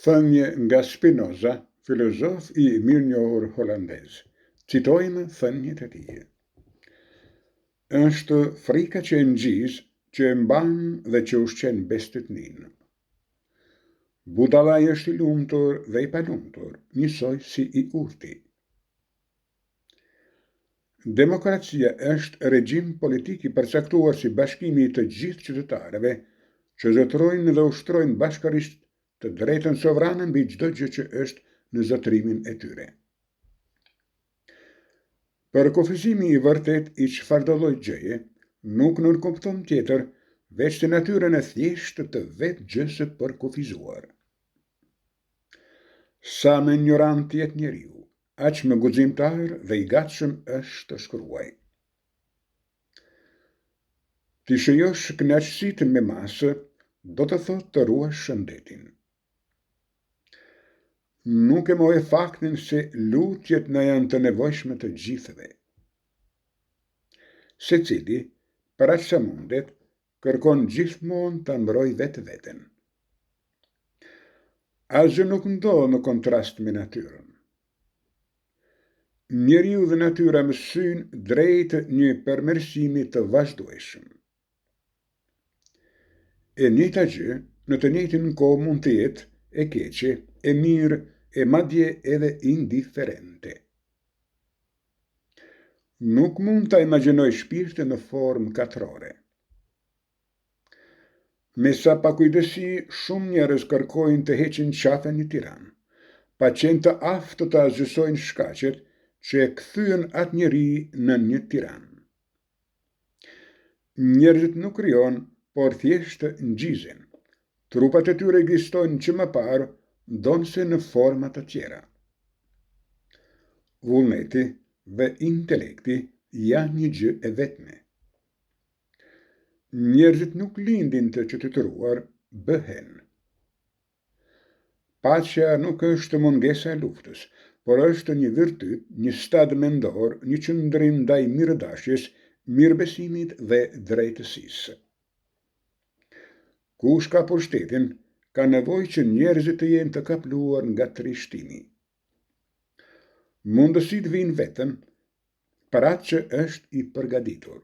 Thënie nga Spinoza, filozof I mirënjohur holandez. Citojmë thëniet e tij. Është frika që e ngjizë, që e mban dhe që ushqen bestëtnin. Budallai është I lumtur dhe I palumtur, njësoj si I urti. Demokracia është regjim politik I përcaktuar si bashkimi I të gjithë qytetarëve që zotrojnë dhe ushtrojnë bashkërisht të drejtën sovrane mbi çdo gjë që është në zotrimin e tyre. Përkufizimi I vërtet I çfarëdo lloj gjëje nuk nënkupton tjetër veç të natyrën e thjeshtë të vetë gjësë përkufizuar. Sa më ignorant jetë njeriu, aq më guximtar dhe I gatshëm është të shkruaj. Ti shëjosh kënaqësitë me masë, do të thotë të ruash shëndetin. Nuk e mohe faktin se lutjet na janë të nevojshme të gjithëve. Secili, për aq sa mundet, kërkon gjithmonë ta mbrojë vetveten. Asgjë nuk ndodh në kontrast me natyrën. Njeriu dhe natyra mësojnë drejt një përmirësimi të vazhdueshëm. E njëjta gjë në të njëjtin kohë mund të jetë e keqe, e mirë, e madje edhe indiferente. Nuk mund ta imagjinoj shpirtin në formë katrore. Me sa pakujdesi, shumë njerëz kërkojnë të heqin qafën një tiran, pa qenë të aftë të azgjësojnë shkaqet që e kthyen atë njeri në një tiran. Njerëzit nuk krijon, por thjesht ngjizen. Trupat e tyre ekzistojnë që më parë, ndonse në forma të tjera. Vullneti dhe intelekti janë një gjë e vetme. Njerëzit nuk lindin të qytetëruar, bëhen. Paqja nuk është mungesa e luftës, por është një virtyt, një stad mendor, një qëndrim ndaj mirëdashjes, mirëbesimit dhe drejtësisë. Kush ka pushtetin, ka nevojë që njerëzit të jenë të kapluar nga trishtimi. Mundësitë vijnë vetëm për atë që është I përgatitur.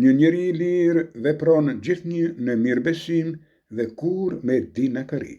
Një njeri I lirë vepron gjithnjë në mirëbesim dhe kur me dinakëri.